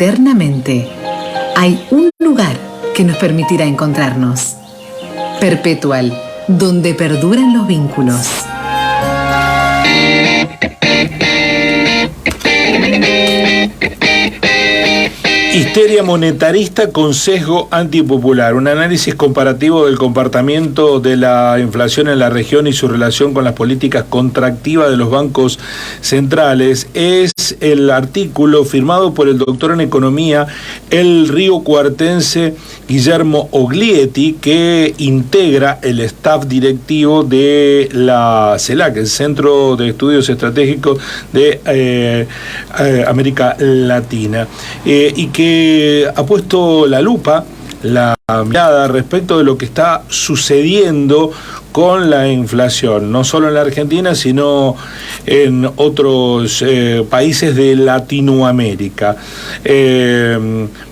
eternamente, hay un lugar que nos permitirá encontrarnos. Perpetual, donde perduran los vínculos. Histeria monetarista con sesgo antipopular. Un análisis comparativo del comportamiento de la inflación en la región y su relación con las políticas contractivas de los bancos centrales. Es el artículo firmado por el doctor en economía, el riocuartense Guillermo Oglietti, que integra el staff directivo de la CELAC, el Centro de Estudios Estratégicos de América Latina, y que ha puesto la lupa, la mirada respecto de lo que está sucediendo con la inflación, no solo en la Argentina, sino en otros países de Latinoamérica.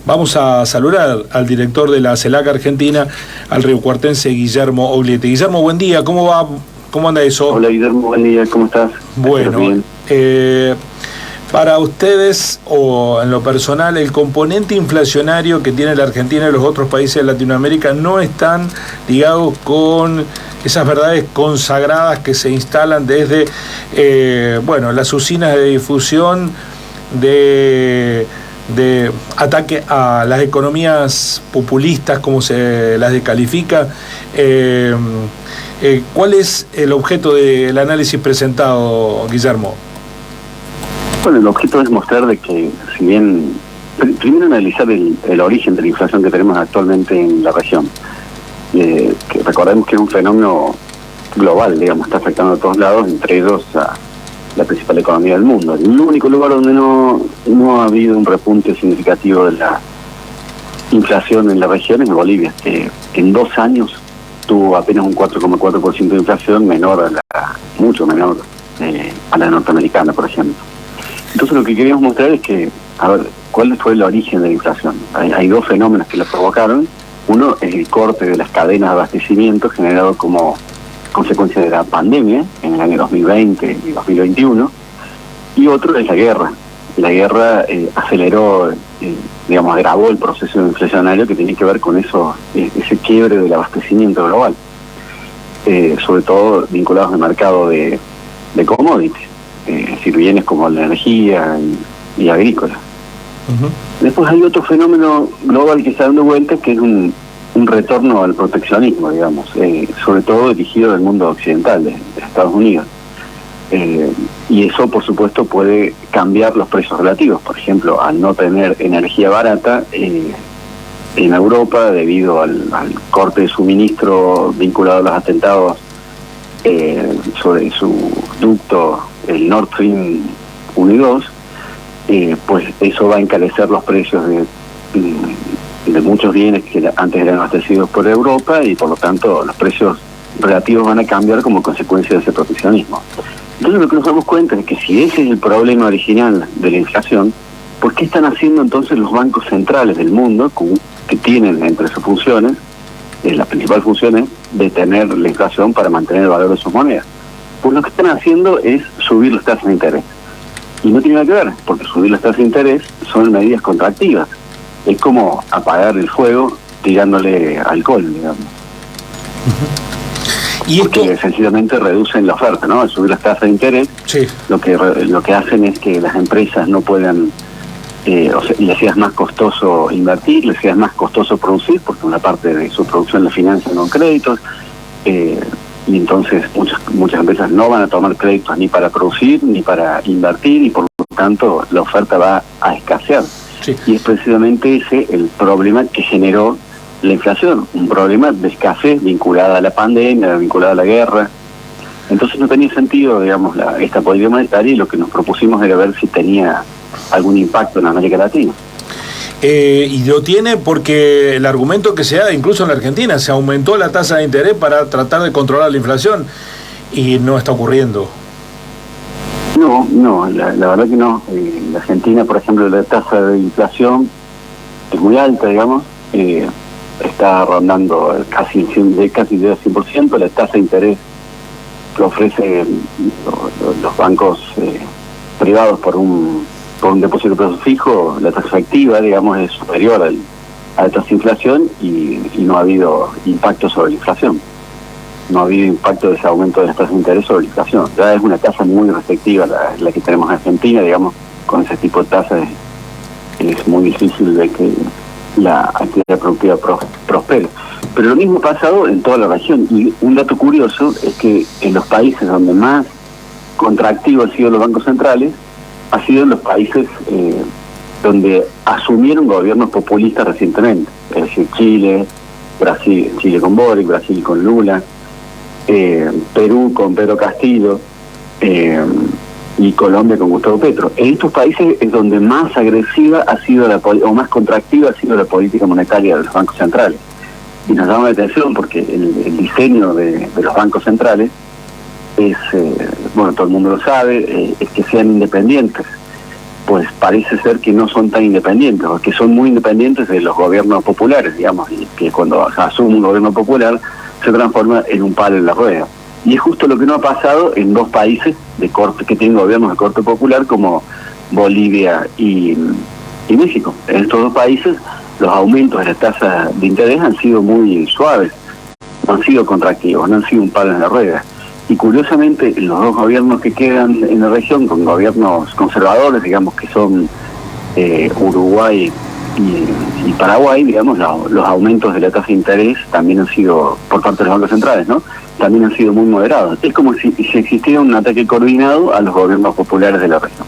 Vamos a saludar al director de la CELAC Argentina, al riocuartense Guillermo Oglietti. Guillermo, buen día, ¿cómo va? ¿Cómo anda eso? Hola Guillermo, buen día, ¿cómo estás? Bueno, para ustedes, o en lo personal, el componente inflacionario que tiene la Argentina y los otros países de Latinoamérica no están ligados con esas verdades consagradas que se instalan desde las usinas de difusión de ataque a las economías populistas, como se las descalifica. ¿Cuál es el objeto del análisis presentado, Guillermo? Bueno, el objeto es mostrar de que, si bien, primero analizar el origen de la inflación que tenemos actualmente en la región. Que recordemos que es un fenómeno global, digamos, está afectando a todos lados, entre ellos a la principal economía del mundo. El único lugar donde no ha habido un repunte significativo de la inflación en la región es Bolivia, que en 2 años tuvo apenas un 4,4% de inflación, mucho menor a la norteamericana, por ejemplo. Entonces lo que queríamos mostrar es que, a ver, ¿cuál fue el origen de la inflación? Hay 2 fenómenos que la provocaron. Uno es el corte de las cadenas de abastecimiento generado como consecuencia de la pandemia en el año 2020 y 2021. Y otro es la guerra. La guerra aceleró, agravó el proceso inflacionario que tiene que ver con ese quiebre del abastecimiento global. Sobre todo vinculados al mercado de commodities. Es decir, bienes como la energía y agrícola. Uh-huh. Después hay otro fenómeno global que está dando vuelta, que es un retorno al proteccionismo, digamos, sobre todo dirigido del mundo occidental, de Estados Unidos. Y eso, por supuesto, puede cambiar los precios relativos. Por ejemplo, al no tener energía barata en Europa, debido al corte de suministro vinculado a los atentados sobre su ducto, el Nord Stream 1 y 2, pues eso va a encarecer los precios de muchos bienes que antes eran abastecidos por Europa, y por lo tanto los precios relativos van a cambiar como consecuencia de ese proteccionismo. Entonces lo que nos damos cuenta es que si ese es el problema original de la inflación, ¿por qué están haciendo entonces los bancos centrales del mundo, que tienen entre sus funciones, la principal función es detener la inflación para mantener el valor de sus monedas? Pues lo que están haciendo es subir las tasas de interés. Y no tiene nada que ver, porque subir las tasas de interés son medidas contractivas. Es como apagar el fuego tirándole alcohol, digamos. Uh-huh. Porque sencillamente reducen la oferta, ¿no? Al subir las tasas de interés, sí, lo que hacen es que las empresas no puedan, les sea más costoso invertir, les sea más costoso producir, porque una parte de su producción la financian con créditos, y entonces muchas empresas no van a tomar créditos ni para producir ni para invertir, y por lo tanto la oferta va a escasear. Sí. Y es precisamente ese el problema que generó la inflación, un problema de escasez vinculada a la pandemia, vinculada a la guerra. Entonces no tenía sentido, digamos, esta política monetaria, y lo que nos propusimos era ver si tenía algún impacto en América Latina. Y lo tiene porque el argumento que se da, incluso en la Argentina, se aumentó la tasa de interés para tratar de controlar la inflación, y no está ocurriendo. No, la verdad que no. En la Argentina, por ejemplo, la tasa de inflación es muy alta, digamos, está rondando casi de 100%. La tasa de interés que ofrecen los bancos privados por un por un depósito de plazo fijo, la tasa efectiva, digamos, es superior a la tasa de inflación y no ha habido impacto sobre la inflación. No ha habido impacto de ese aumento de las tasas de interés sobre la inflación. Ya es una tasa muy restrictiva la que tenemos en Argentina, digamos, con ese tipo de tasas es muy difícil de que la actividad productiva prospere. Pero lo mismo ha pasado en toda la región. Y un dato curioso es que en los países donde más contractivos han sido los bancos centrales, ha sido en los países donde asumieron gobiernos populistas recientemente. Es decir, Chile, Brasil, Chile con Boric, Brasil con Lula, Perú con Pedro Castillo, y Colombia con Gustavo Petro. En estos países es donde más agresiva ha sido o más contractiva ha sido la política monetaria de los bancos centrales. Y nos llama la atención porque el diseño de los bancos centrales es, bueno, todo el mundo lo sabe, es que sean independientes. Pues parece ser que no son tan independientes, o que son muy independientes de los gobiernos populares, digamos, y que cuando asume un gobierno popular se transforma en un palo en la rueda. Y es justo lo que no ha pasado en dos países de corte que tienen gobiernos de corte popular como Bolivia y México. En estos dos países los aumentos de la tasa de interés han sido muy suaves, no han sido contractivos, no han sido un palo en la rueda. Y curiosamente los dos gobiernos que quedan en la región, con gobiernos conservadores, digamos que son Uruguay y Paraguay, digamos, los aumentos de la tasa de interés también han sido, por parte de los bancos centrales, ¿no?, también han sido muy moderados. Es como si existiera un ataque coordinado a los gobiernos populares de la región.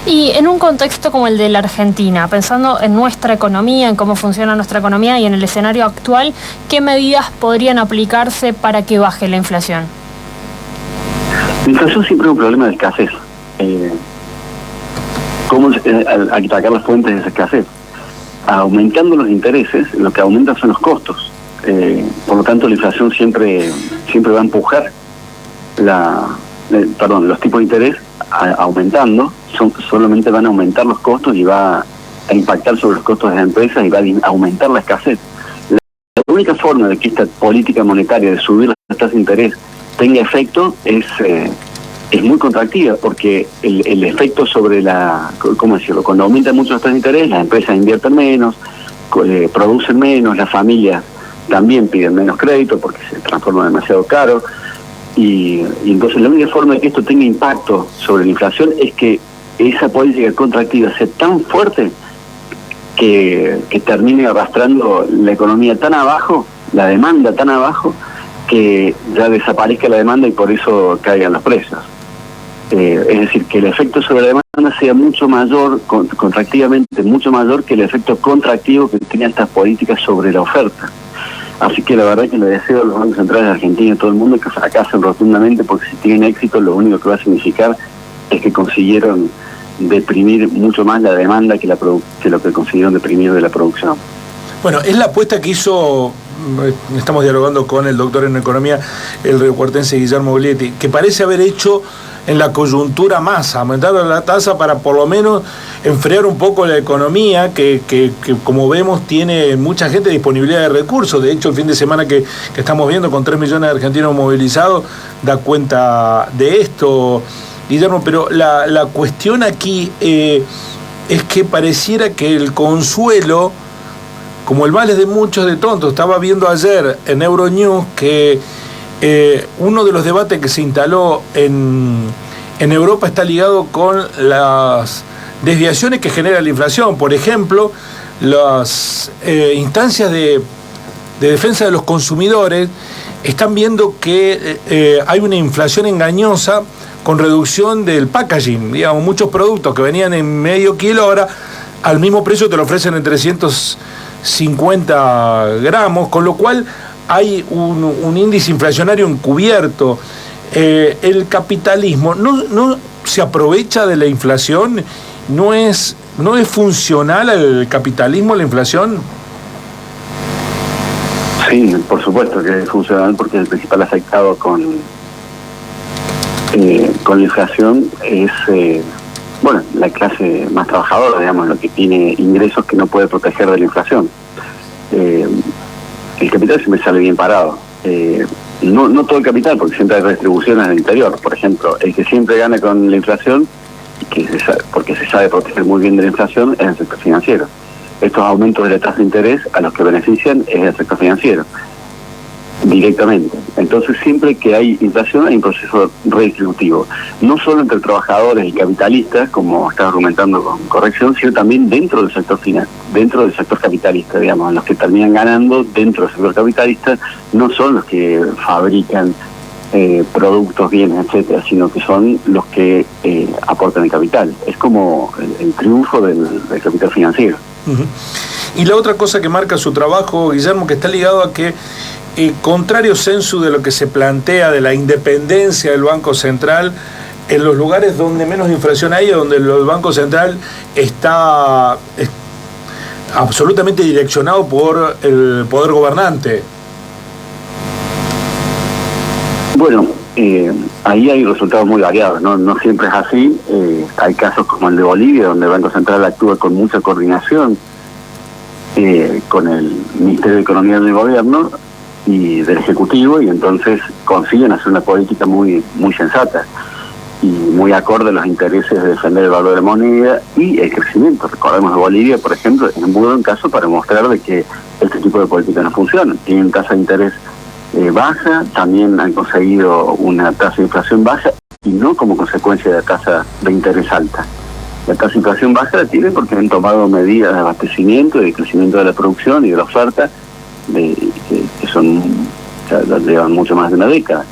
Y en un contexto como el de la Argentina, pensando en nuestra economía, en cómo funciona nuestra economía y en el escenario actual, ¿qué medidas podrían aplicarse para que baje la inflación? La inflación siempre es un problema de escasez. ¿Cómo atacar las fuentes de esa escasez? Aumentando los intereses, lo que aumenta son los costos. Por lo tanto, la inflación siempre va a empujar los tipos de interés aumentando, solamente van a aumentar los costos y va a impactar sobre los costos de las empresas y va a aumentar la escasez. La única forma de que esta política monetaria de subir las tasas de interés tenga efecto es muy contractiva, porque el efecto sobre ¿cómo decirlo? Cuando aumentan mucho las tasas de interés, las empresas invierten menos, producen menos, las familias también piden menos crédito porque se transforma demasiado caro, y entonces la única forma de que esto tenga impacto sobre la inflación es que esa política contractiva sea tan fuerte que termine arrastrando la economía tan abajo, la demanda tan abajo, que ya desaparezca la demanda y por eso caigan los precios. Es decir, que el efecto sobre la demanda sea mucho mayor, contractivamente mucho mayor que el efecto contractivo que tenían estas políticas sobre la oferta. Así que la verdad que le deseo a los bancos centrales de Argentina y a todo el mundo que fracasen rotundamente, porque si tienen éxito lo único que va a significar es que consiguieron deprimir mucho más la demanda que lo que consiguieron deprimir de la producción. Bueno, es la apuesta que hizo, estamos dialogando con el doctor en economía, el riocuartense Guillermo Oglietti, que parece haber hecho en la coyuntura Massa, aumentar la tasa para por lo menos enfriar un poco la economía, que como vemos tiene mucha gente disponibilidad de recursos. De hecho, el fin de semana que estamos viendo con 3 millones de argentinos movilizados da cuenta de esto, Guillermo. Pero la cuestión aquí es que pareciera que el consuelo, como el vale de muchos de tontos, estaba viendo ayer en Euronews que uno de los debates que se instaló en Europa está ligado con las desviaciones que genera la inflación. Por ejemplo, las instancias de defensa de los consumidores están viendo que hay una inflación engañosa con reducción del packaging. Digamos, muchos productos que venían en medio kilo ahora al mismo precio te lo ofrecen en 350 gramos, con lo cual hay un índice inflacionario encubierto. El capitalismo no se aprovecha de la inflación, no es funcional al capitalismo la inflación. Sí, por supuesto que es funcional, porque el principal afectado con la inflación es la clase más trabajadora, digamos, lo que tiene ingresos que no puede proteger de la inflación. El capital siempre sale bien parado. No todo el capital, porque siempre hay redistribuciones en el interior. Por ejemplo, el que siempre gana con la inflación porque se sabe proteger muy bien de la inflación, es el sector financiero. Estos aumentos de la tasa de interés a los que benefician es el sector financiero, directamente. Entonces, siempre que hay inflación hay un proceso redistributivo, no solo entre trabajadores y capitalistas, como está argumentando con corrección, sino también dentro del sector dentro del sector capitalista, digamos. Los que terminan ganando dentro del sector capitalista no son los que fabrican productos, bienes, etcétera, sino que son los que aportan el capital. Es como el triunfo del capital financiero. Y la otra cosa que marca su trabajo, Guillermo, que está ligado a que, contrario sensu de lo que se plantea de la independencia del Banco Central, en los lugares donde menos inflación hay, donde el Banco Central está absolutamente direccionado por el poder gobernante. Bueno, ahí hay resultados muy variados, no siempre es así. Hay casos como el de Bolivia, donde el Banco Central actúa con mucha coordinación con el Ministerio de Economía del Gobierno y del Ejecutivo, y entonces consiguen hacer una política muy sensata y muy acorde a los intereses de defender el valor de la moneda y el crecimiento. Recordemos que Bolivia, por ejemplo, es un buen caso para mostrar de que este tipo de políticas no funcionan. Tienen tasa de interés baja, también han conseguido una tasa de inflación baja, y no como consecuencia de la tasa de interés alta. La tasa de inflación baja la tienen porque han tomado medidas de abastecimiento y de crecimiento de la producción y de la oferta, que son, ya llevan mucho más de una década.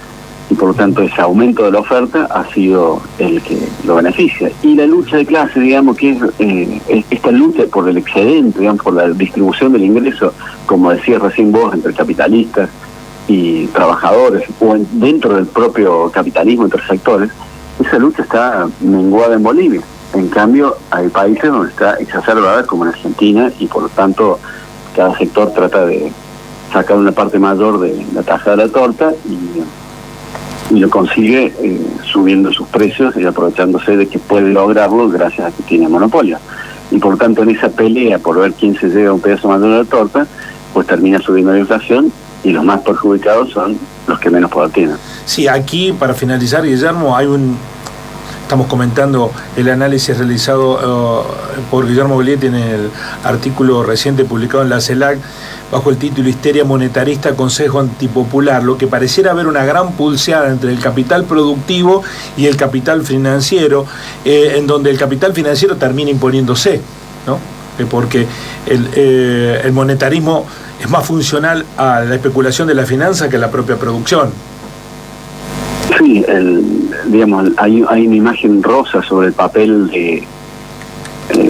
Y por lo tanto ese aumento de la oferta ha sido el que lo beneficia. Y la lucha de clase, digamos, que es esta lucha por el excedente, digamos, por la distribución del ingreso, como decías recién vos, entre capitalistas y trabajadores, o dentro del propio capitalismo entre sectores, esa lucha está menguada en Bolivia. En cambio, hay países donde está exacerbada, como en Argentina, y por lo tanto cada sector trata de sacar una parte mayor de la taja de la torta y lo consigue subiendo sus precios y aprovechándose de que puede lograrlo gracias a que tiene monopolio. Y por lo tanto, en esa pelea por ver quién se lleva un pedazo mayor de la torta, pues termina subiendo la inflación, y los más perjudicados son los que menos poder tienen. Sí, aquí, para finalizar, Guillermo, estamos comentando el análisis realizado por Guillermo Belietti en el artículo reciente publicado en la CELAC, bajo el título Histeria monetarista, consejo antipopular, lo que pareciera haber una gran pulseada entre el capital productivo y el capital financiero, en donde el capital financiero termina imponiéndose, ¿no? Porque el monetarismo es más funcional a la especulación de la finanza que a la propia producción. Sí, digamos, hay una imagen rosa sobre el papel de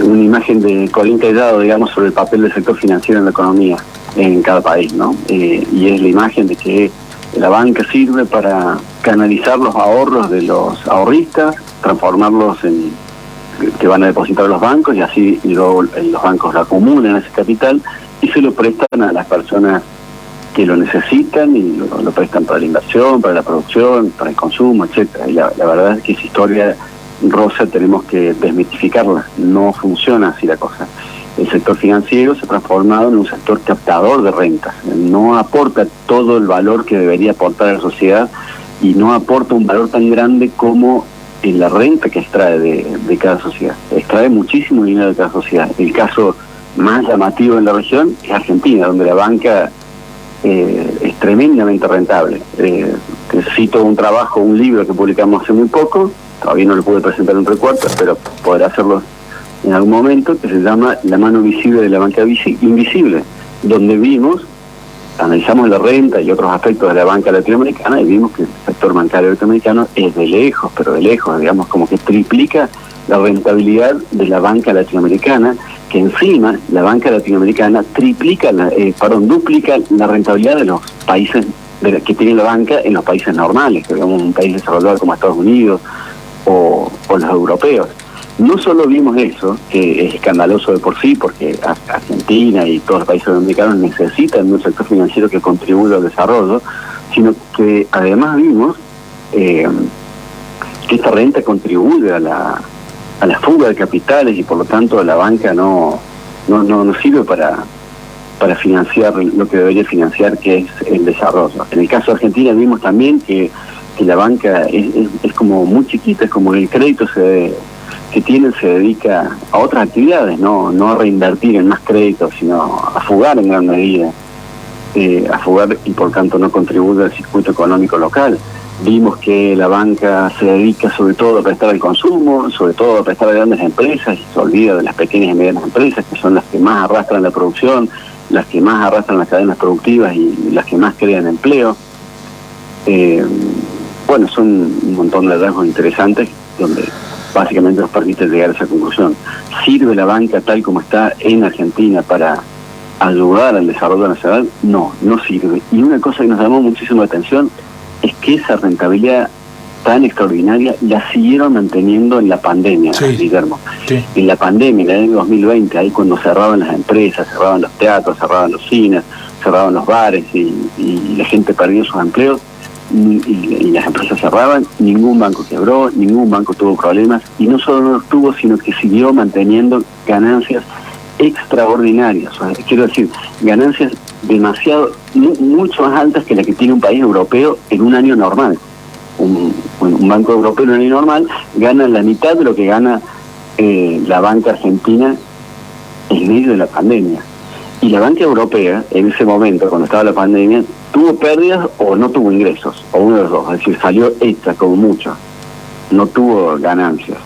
una imagen de Colín Tellado, digamos, sobre el papel del sector financiero en la economía en cada país, ¿no? Y es la imagen de que la banca sirve para canalizar los ahorros de los ahorristas, transformarlos en que van a depositar a los bancos, y así luego los bancos acumulan ese capital y se lo prestan a las personas que lo necesitan, y lo prestan para la inversión, para la producción, para el consumo, etcétera. Y la verdad es que esa historia rosa tenemos que desmitificarla. No funciona así la cosa. El sector financiero se ha transformado en un sector captador de rentas. No aporta todo el valor que debería aportar a la sociedad, y no aporta un valor tan grande como en la renta que extrae de cada sociedad. Extrae muchísimo dinero de cada sociedad. El caso más llamativo en la región es Argentina, donde la banca es tremendamente rentable. Cito un libro que publicamos hace muy poco, todavía no lo pude presentar en recuerdo, pero podré hacerlo en algún momento, que se llama La mano visible de la banca invisible, donde analizamos la renta y otros aspectos de la banca latinoamericana, y vimos que el sector bancario latinoamericano es de lejos, digamos, como que triplica la rentabilidad de la banca latinoamericana, que encima la banca latinoamericana duplica la rentabilidad de los países que tiene la banca en los países normales, que digamos un país desarrollado como Estados Unidos o los europeos. No solo vimos eso, que es escandaloso de por sí, porque Argentina y todos los países latinoamericanos necesitan de un sector financiero que contribuya al desarrollo, sino que además vimos que esta renta contribuye a la fuga de capitales, y por lo tanto la banca no sirve para financiar lo que debería financiar, que es el desarrollo. En el caso de Argentina vimos también que la banca es como muy chiquita, es como que el crédito se que tienen se dedica a otras actividades, no a reinvertir en más créditos, sino a fugar en gran medida, a fugar y por tanto no contribuye al circuito económico local. Vimos que la banca se dedica sobre todo a prestar al consumo, sobre todo a prestar a grandes empresas, y se olvida de las pequeñas y medianas empresas, que son las que más arrastran la producción, las que más arrastran las cadenas productivas y las que más crean empleo. Bueno, son un montón de hallazgos interesantes donde básicamente nos permite llegar a esa conclusión. ¿Sirve la banca tal como está en Argentina para ayudar al desarrollo nacional? No sirve. Y una cosa que nos llamó muchísimo la atención es que esa rentabilidad tan extraordinaria la siguieron manteniendo en la pandemia, sí, Guillermo. Sí. En la pandemia, en el año 2020, ahí cuando cerraban las empresas, cerraban los teatros, cerraban los cines, cerraban los bares y la gente perdió sus empleos y las empresas cerraban, ningún banco quebró, ningún banco tuvo problemas, y no solo no los tuvo, sino que siguió manteniendo ganancias extraordinarias. O sea, quiero decir, ganancias mucho más altas que la que tiene un país europeo en un año normal. Un banco europeo en un año normal gana la mitad de lo que gana la banca argentina en medio de la pandemia. Y la banca europea, en ese momento, cuando estaba la pandemia, tuvo pérdidas o no tuvo ingresos, o uno de los dos, es decir, salió extra como mucho, no tuvo ganancias.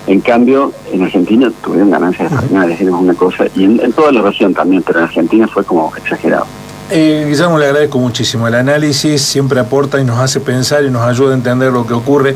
En cambio, en Argentina tuvieron ganancias extraordinarias, es una cosa, y en toda la región también, pero en Argentina fue como exagerado. Guillermo, le agradezco muchísimo. El análisis siempre aporta y nos hace pensar y nos ayuda a entender lo que ocurre.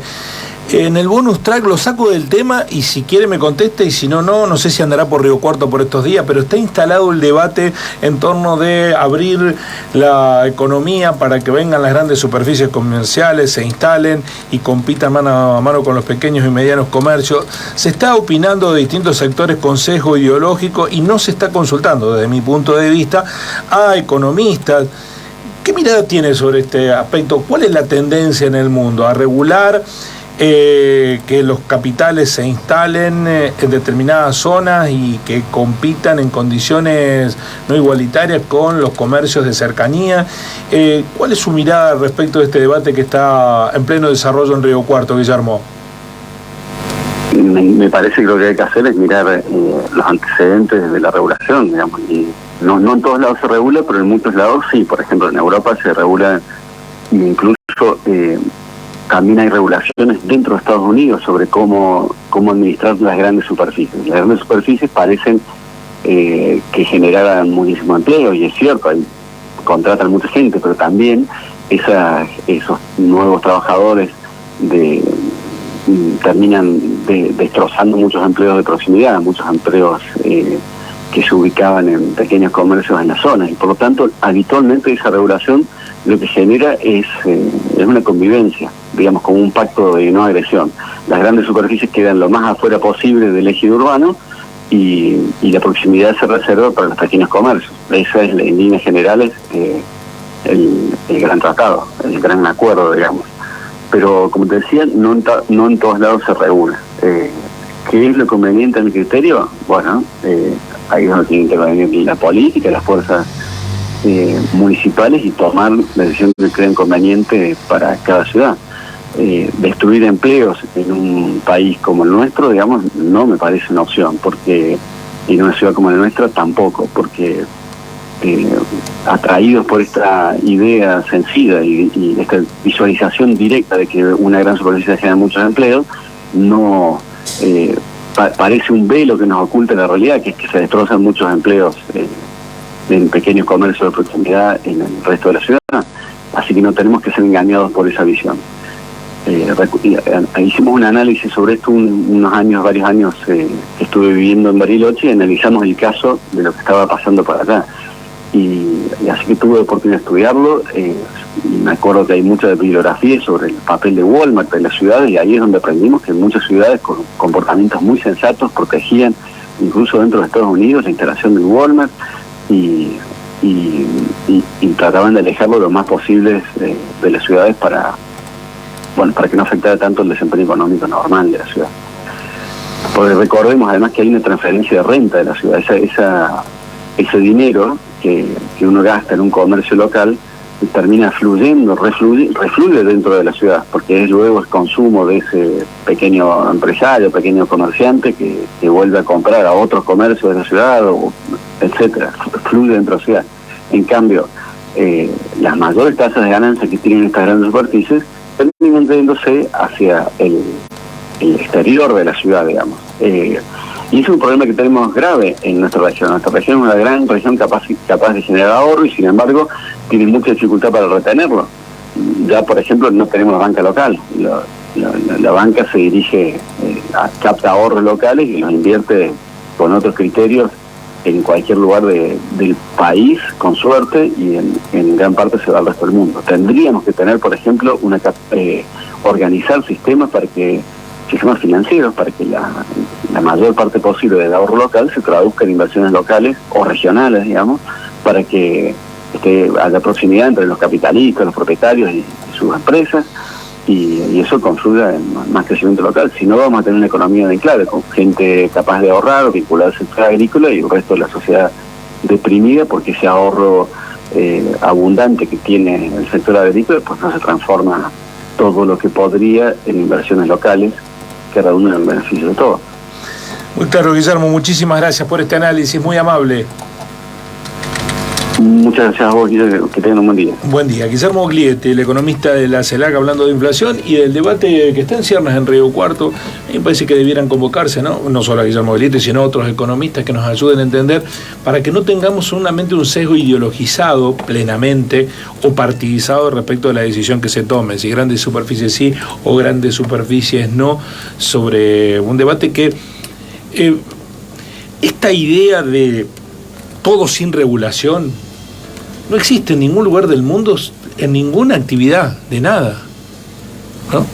En el bonus track lo saco del tema y si quiere me contesta y si no, no sé si andará por Río Cuarto por estos días, pero está instalado el debate en torno de abrir la economía para que vengan las grandes superficies comerciales, se instalen y compitan mano a mano con los pequeños y medianos comercios. Se está opinando de distintos sectores con sesgo ideológico y no se está consultando, desde mi punto de vista, a economistas. ¿Qué mirada tiene sobre este aspecto? ¿Cuál es la tendencia en el mundo? ¿A regular que los capitales se instalen en determinadas zonas y que compitan en condiciones no igualitarias con los comercios de cercanía? ¿Cuál es su mirada respecto de este debate que está en pleno desarrollo en Río Cuarto, Guillermo? Me parece que lo que hay que hacer es mirar los antecedentes de la regulación, digamos, y no en todos lados se regula, pero en muchos lados sí. Por ejemplo, en Europa se regula, incluso también hay regulaciones dentro de Estados Unidos sobre cómo administrar las grandes superficies. Las grandes superficies parecen que generaran muchísimo empleo, y es cierto, contratan mucha gente, pero también esos nuevos trabajadores terminan destrozando muchos empleos de proximidad, muchos empleos que se ubicaban en pequeños comercios en la zona, y por lo tanto habitualmente esa regulación lo que genera es una convivencia, digamos, como un pacto de no agresión. Las grandes superficies quedan lo más afuera posible del ejido urbano y la proximidad se reserva para los pequeños comercios. Esa es, en líneas generales, el gran tratado, el gran acuerdo, digamos. Pero, como te decía, no en todos lados se regula. ¿Qué es lo conveniente en el criterio? Bueno, ahí es donde tiene que intervenir la política, las fuerzas municipales, y tomar la decisión que crean conveniente para cada ciudad. Destruir empleos en un país como el nuestro, digamos, no me parece una opción, porque en una ciudad como la nuestra tampoco, porque atraídos por esta idea sencilla y esta visualización directa de que una gran superficie genera muchos empleos, no parece un velo que nos oculta la realidad, que es que se destrozan muchos empleos en pequeños comercios de proximidad en el resto de la ciudad. Así que no tenemos que ser engañados por esa visión. Hicimos un análisis sobre esto varios años que estuve viviendo en Bariloche, y analizamos el caso de lo que estaba pasando por acá. Y así que tuve la oportunidad de estudiarlo, y me acuerdo que hay mucha bibliografía sobre el papel de Walmart en las ciudades, y ahí es donde aprendimos que muchas ciudades con comportamientos muy sensatos protegían, incluso dentro de Estados Unidos, la instalación del Walmart, y trataban de alejarlo lo más posible de las ciudades para que no afectara tanto el desempeño económico normal de la ciudad. Porque recordemos además que hay una transferencia de renta de la ciudad, ese dinero que uno gasta en un comercio local termina fluyendo, refluye dentro de la ciudad, porque es luego el consumo de ese pequeño empresario, pequeño comerciante que vuelve a comprar a otros comercios de la ciudad, etcétera, fluye dentro de la ciudad. En cambio, las mayores tasas de ganancia que tienen estas grandes superficies terminan yéndose hacia el exterior de la ciudad, digamos. Y es un problema que tenemos grave en nuestra región. Nuestra región es una gran región capaz de generar ahorro y, sin embargo, tiene mucha dificultad para retenerlo. Ya, por ejemplo, no tenemos banca local. La banca se dirige, capta ahorros locales y los invierte con otros criterios en cualquier lugar del país, con suerte, y en gran parte se va al resto del mundo. Tendríamos que tener, por ejemplo, organizar sistemas financieros para que la mayor parte posible del ahorro local se traduzca en inversiones locales o regionales, digamos, para que haya proximidad entre los capitalistas, los propietarios y sus empresas, y eso confluya en más crecimiento local. Si no, vamos a tener una economía de enclave, con gente capaz de ahorrar o vincularse al sector agrícola y el resto de la sociedad deprimida, porque ese ahorro abundante que tiene el sector agrícola pues no se transforma todo lo que podría en inversiones locales que redundan en beneficio de todos. Muy claro, Guillermo, muchísimas gracias por este análisis, muy amable. Muchas gracias a vos, Guillermo, que tengan un buen día. Buen día. Guillermo Oglietti, el economista de la CELAC, hablando de inflación y del debate que está en ciernes en Río Cuarto. A mí me parece que debieran convocarse, no solo a Guillermo Oglietti, sino a otros economistas que nos ayuden a entender, para que no tengamos solamente un sesgo ideologizado plenamente o partidizado respecto de la decisión que se tome, si grandes superficies sí o grandes superficies no, sobre un debate que esta idea de todo sin regulación no existe en ningún lugar del mundo, en ninguna actividad, de nada, ¿no?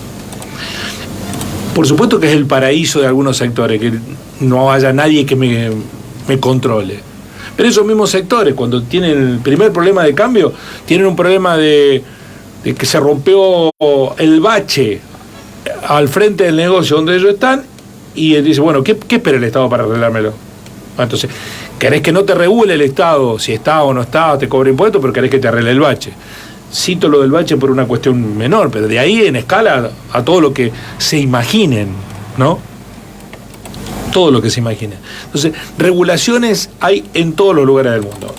Por supuesto que es el paraíso de algunos sectores, que no haya nadie que me controle. Pero esos mismos sectores, cuando tienen el primer problema de cambio, tienen un problema de que se rompió el bache al frente del negocio donde ellos están, y él dice, bueno, ¿qué espera el Estado para arreglármelo? Entonces, querés que no te regule el Estado, si está o no está, te cobra impuestos, pero querés que te arregle el bache. Cito lo del bache por una cuestión menor, pero de ahí en escala a todo lo que se imaginen, ¿no? Todo lo que se imaginen. Entonces, regulaciones hay en todos los lugares del mundo.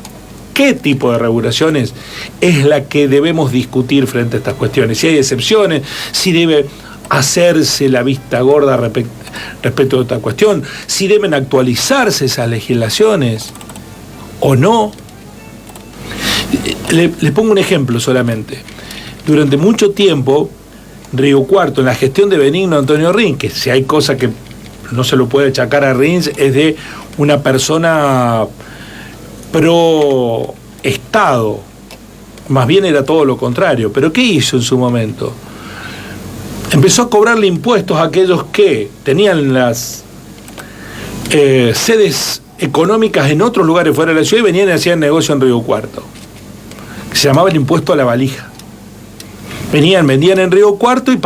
¿Qué tipo de regulaciones es la que debemos discutir frente a estas cuestiones? Si hay excepciones, si debe hacerse la vista gorda respecto a esta cuestión, si deben actualizarse esas legislaciones o no. Les pongo un ejemplo solamente. Durante mucho tiempo, Río Cuarto, en la gestión de Benigno Antonio Rins, que si hay cosa que no se lo puede achacar a Rins, es de una persona pro Estado, más bien era todo lo contrario. Pero ¿qué hizo en su momento? Empezó a cobrarle impuestos a aquellos que tenían las sedes económicas en otros lugares fuera de la ciudad y venían y hacían negocio en Río Cuarto. Se llamaba el impuesto a la valija. Vendían en Río Cuarto y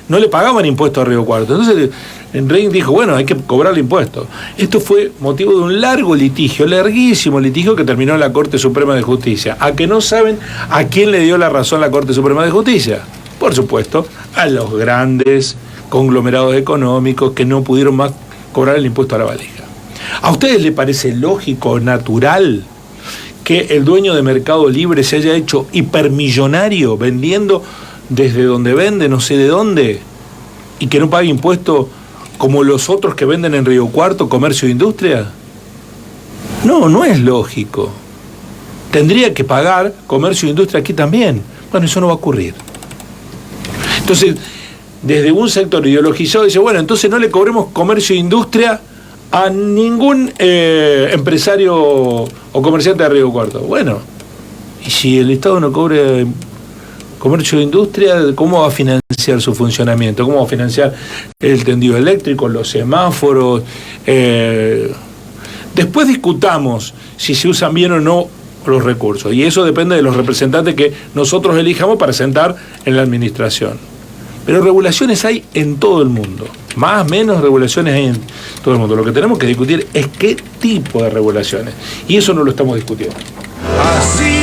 no le pagaban impuestos a Río Cuarto. Entonces Rins dijo, bueno, hay que cobrarle impuestos. Esto fue motivo de un larguísimo litigio que terminó en la Corte Suprema de Justicia. ¿A que no saben a quién le dio la razón la Corte Suprema de Justicia? Por supuesto, a los grandes conglomerados económicos que no pudieron más cobrar el impuesto a la valija. ¿A ustedes les parece lógico, natural, que el dueño de Mercado Libre se haya hecho hipermillonario vendiendo desde donde vende, no sé de dónde, y que no pague impuestos como los otros que venden en Río Cuarto, comercio e industria? No es lógico. Tendría que pagar comercio e industria aquí también. Bueno, eso no va a ocurrir. Entonces, desde un sector ideologizado dice, bueno, entonces no le cobremos comercio e industria a ningún empresario o comerciante de Río Cuarto. Bueno, y si el Estado no cobra comercio e industria, ¿cómo va a financiar su funcionamiento? ¿Cómo va a financiar el tendido eléctrico, los semáforos? Después discutamos si se usan bien o no los recursos, y eso depende de los representantes que nosotros elijamos para sentar en la administración. Pero regulaciones hay en todo el mundo, más o menos regulaciones hay en todo el mundo. Lo que tenemos que discutir es qué tipo de regulaciones, y eso no lo estamos discutiendo. Así